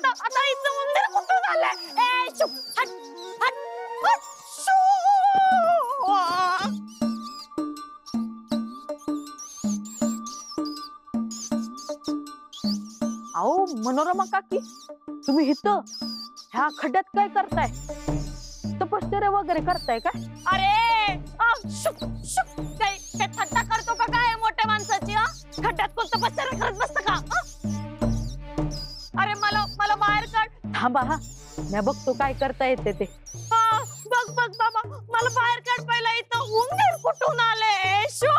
आता इथं उंदीर कुठून आलाय? ए चुप, हट हट हट, शू. अहो मनोरमा काकी, तुम्ही इथं ह्या खड्ड्यात काय करताय? तपश्चर्या वगैरे करताय का? अरे शुक शुक, काय काय थट्टा करतो का काय मोठ्या माणसाची? खड्ड्यात कोण तपश्चर्या करत बसतं का? अरे मला मला बाहेर काढ. थांबा हा, मी बघतो काय करता येते ते. बघ बघ बाबा, मला बाहेर काढ पहिला. इथं उंदीर कुठून आले? शू.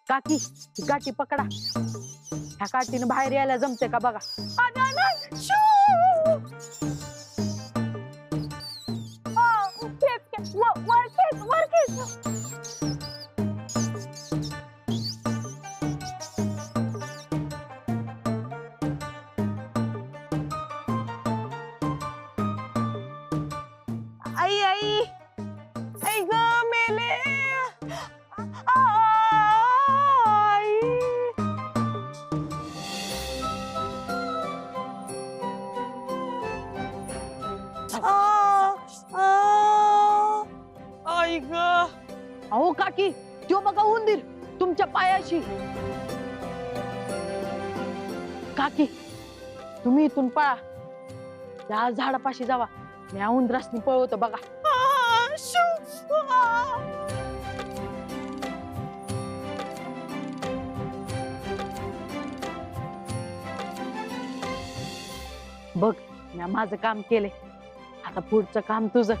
काकी ही काठी पकडा, ह्या काठीने बाहेर यायला जमते का बघा. शू. वर खेच, वर खेच. आई आई आई ग मेले. आई. आई ग. अहो काकी, तो बघा उंदीर तुमच्या पायाशी. काकी तुम्ही इथून पळा, त्या झाडापाशी जावा. मी या उंदरासनी पळवतो बघा. बघ, मी माझं काम केले, आता पुढचं काम तुझं.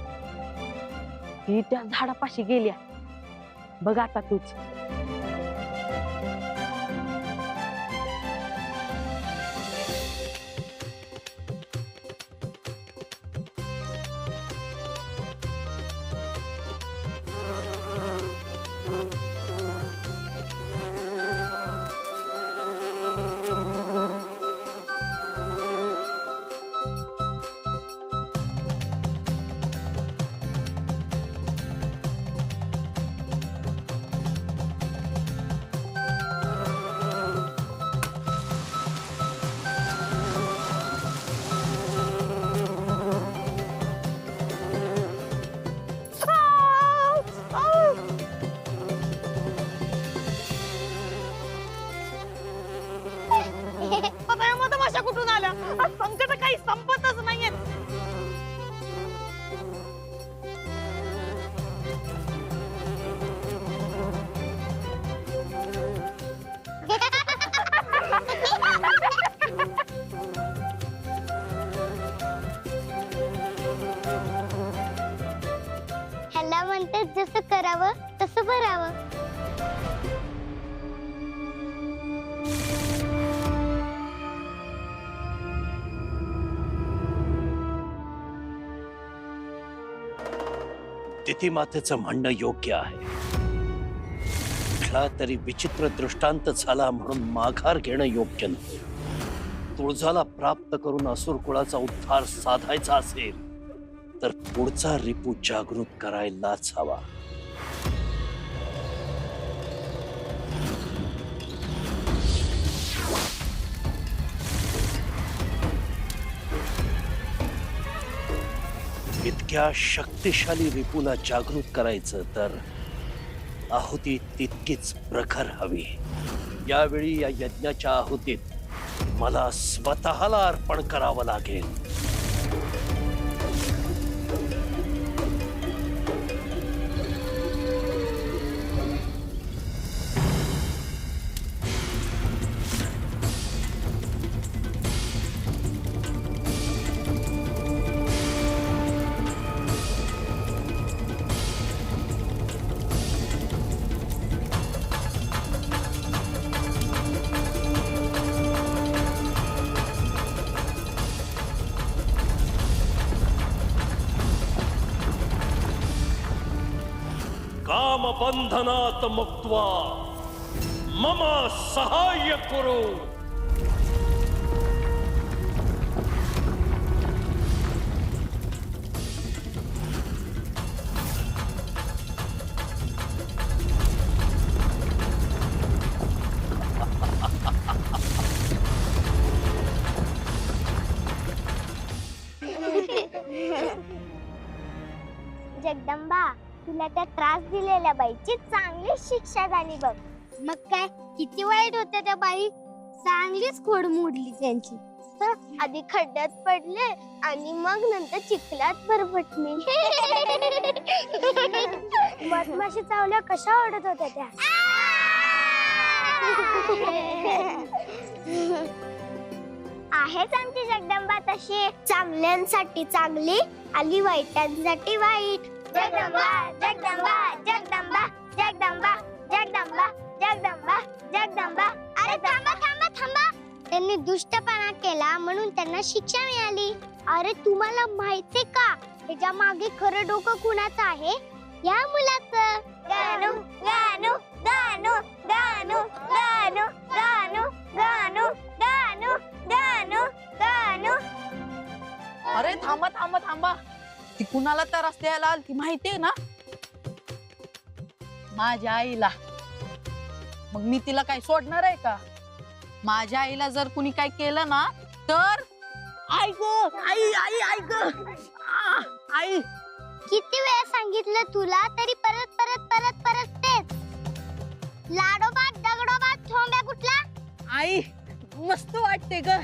ती त्या झाडापाशी गेल्या, बघ आता तूच. तमाशा कुठून आला? संकट काही संपतच नाहीये. ह्याला म्हणतात जसं करावं तसं भरावं. तिथीमातेचं म्हणणं योग्य आहे. कुठला तरी विचित्र दृष्टांत झाला म्हणून माघार घेणं योग्य नाही. तुळजाला प्राप्त करून असुर कुळाचा उद्धार साधायचा असेल तर पुढचा रिपू जागृत करायलाच हवा. इतक्या शक्तिशाली रिपूला जागृत करायचं तर आहुती तितकीच प्रखर हवी. यावेळी या यज्ञाच्या आहुतीत मला स्वतःला अर्पण करावं लागेल. काम बंधनात मुक्त्वा मम सहाय्य कुरु. जगदंबा, तुला त्या त्रास दिलेल्या बाईची चांगली शिक्षा झाली बघ. मग काय किती वाईट होत्या त्या बाई, चांगलीच खोड मोडली त्यांची. तर आधी खड्ड्यात पडले आणि मग नंतर चिखलात परपटले. मधमाशी चावल्या कशा ओढत होत्या त्या. आहेच आमची जगदंबा तशी, चांगल्यांसाठी चांगली आणि वाईटांसाठी वाईट. जगदंबा जगदंबा जगदंबा जगदंबा जगदंबा जगदंबा जगदंबा. अरे थांबा थांबा थांबा, त्यांनी दुष्टपणा केला म्हणून त्यांना शिक्षा मिळाली. अरे तुम्हाला माहितीये का त्याच्या मागे खरं डोकं कुणाचं आहे? या मुलाचं. गानू गानू गानू गानू गानू गानू गानू गानू गानू गानू. अरे थांबा थांबा थांबा, ती कुणाला तर रस्त्याला आली ती माहितीये ना? माझ्या आईला. मग मी तिला काय सोडणार आहे का? माझ्या आईला जर कुणी काय केलं ना तर ऐक आई आई ऐक आई. किती वेळा सांगितलं तुला तरी परत परत परत परत तेच. लाडोबा दगडोबा ठोंब्या कुठला? आई मस्त वाटते ग.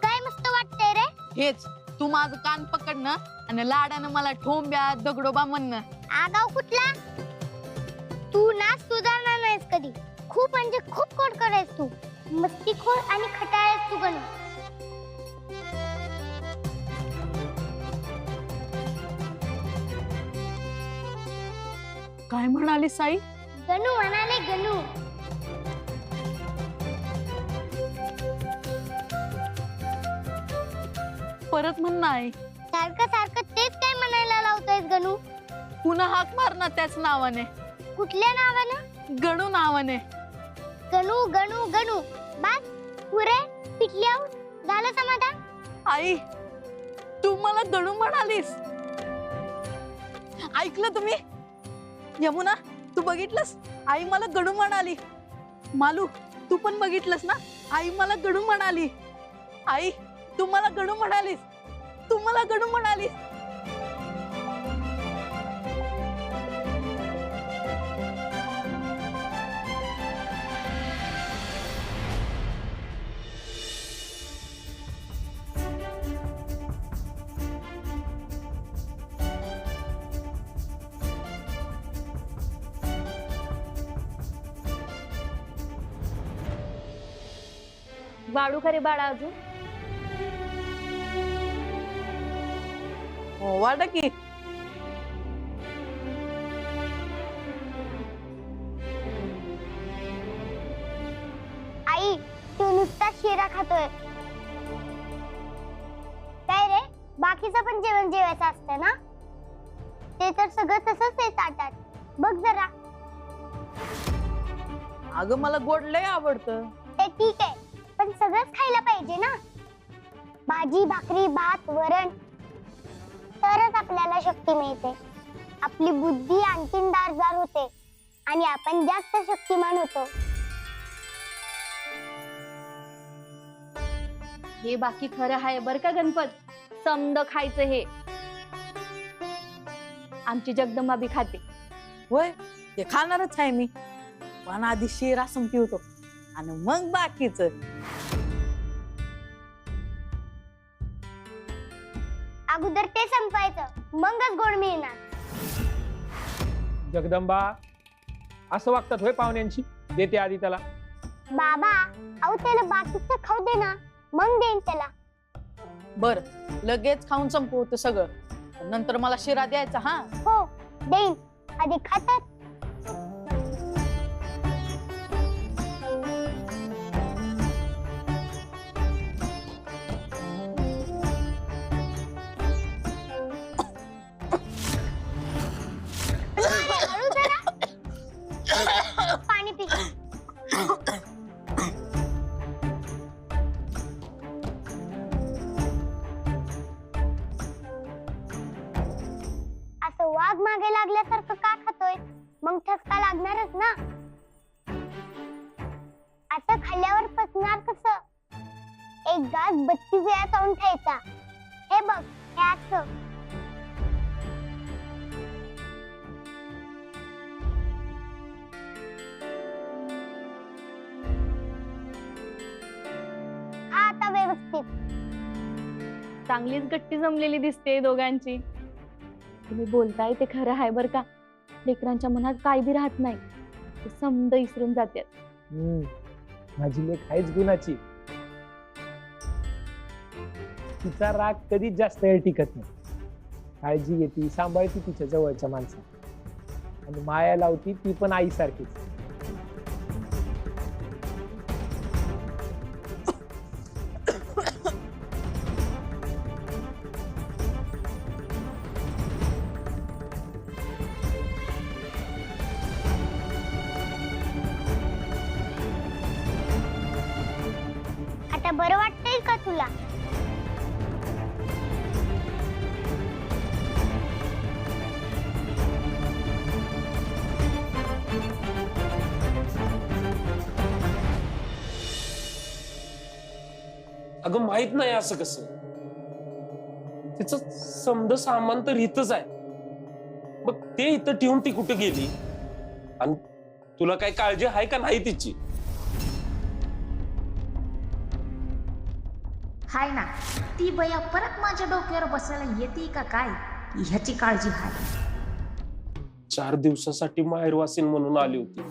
काय मस्त वाटतंय रे? हेच तू माझं कान पकडणं आणि लाडानं मला ठोंब्या दगडोबा म्हणणं. आगाव कुठला? तू ना सुधारणार नाहीस कधी. खूप म्हणजे खूप खोडकर आहेस तू. मस्तीखोर आणि खटाळ आहेस तू गणू. काय म्हणाली साई? गणू म्हणाले गणू. परत म्हण नाही. सारखं सारखं तेच काय म्हणायला लावतोयस गणू? पुन्हा हाक मार ना त्याच नावाने. कुठल्या नावानं? गणू नावाने. गणू गणू गणू. बस पुरे पिटल्यावर झालं समाधान. आई तू मला गणू म्हणालीस. ऐकलं तुम्ही? यमुना तू बघितलंस? आई मला गणू म्हणाली. मालू तू पण बघितलंस ना? आई मला गणू म्हणाली. आई तू मला गणू म्हणालीस. तू मला गणू म्हणालीस. वाढू खरे बाळा अजून? हो वाटा की. आई तू नुसता शिरा खातोय. काय रे, बाकीचं पण जेवण जेवायचं असतं ना? ते तर सगळं तसंच आहे ताटात. बघ जरा. अगं मला गोड लय आवडतं. ते ठीक आहे, पण सगळंच खायला पाहिजे ना. भाजी भाकरी भात वरण, तरच आपल्याला शक्ती मिळते. आपली बुद्धी आणखीन दारदार होते आणि आपण जास्त शक्तिमान होतो. हे बाकी खरं आहे बर का गणपत. समद खायचं हे. आमची जगदंबा बी खाते. होय ते खाणारच आहे मी, पण आधी शिरा संपवतो आणि मग बाकीच. अगोदर ते संपायचं, मगच गोड मिळणार. जगदंबा असं वागतात होय पाहुण्यांची? देते आधी त्याला. बाबा अहो त्याला बाकीचं खाऊ दे ना, मग देईन त्याला. बर लगेच खाऊन संपवतो सगळं, नंतर मला शिरा द्यायचा. हा हो देईन, आधी खातात. हळू जरा. पाणी पी. असं वाघ मागे लागल्यासारखं का खातोय? मग ठसका लागणारच ना. असं खाल्ल्यावर पचणार कसं? एक घास 32 वेळा चावून खायचा. हे बघ, हे असं. चांगलीच गट्टी जमलेली दिसते दोघांची. तुम्ही बोलताय ते खरं आहे बर का. लेकरांच्या मनात काय बी राहत नाही, ते समद विसरून जातात. माझी लेख आहेच गुणाची. तिचा राग कधीच जास्त वेळ टिकत नाही. काळजी घेते, सांभाळती तिच्या जवळच्या माणसा, आणि माया लावती ती पण आईसारखीच. आता बरं वाटतंय का तुला? अगं माहित नाही असं कसं. तिचं समद सामान तर इथंच आहे. मग ते इथं ठेवून ती कुठे गेली? आणि तुला काय काळजी आहे का नाही तिची? हाय ना, ती बया परत माझ्या डोक्यावर बसायला येते का काय ह्याची काळजी आहे. 4 दिवसासाठी माहेरवासीन म्हणून आली होती.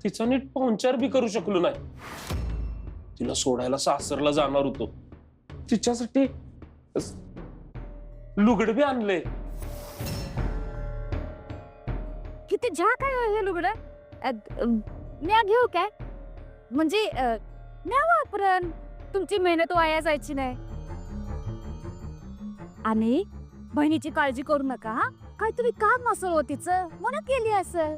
तिचा नीट पाहुणचार बी करू शकलो नाही. तिला सोडायला सासरला जाणार होतो. तिच्यासाठी लुगड बी आणले. किती झा काय हे लुगडं? म्या घेऊ काय? म्हणजे म्या वापरन, तुमची मेहनत वाया जायची नाही. आणि बहिणीची काळजी करू नका हा. काय तुम्ही काम नसल हो तिचं, म्हणून केली असं.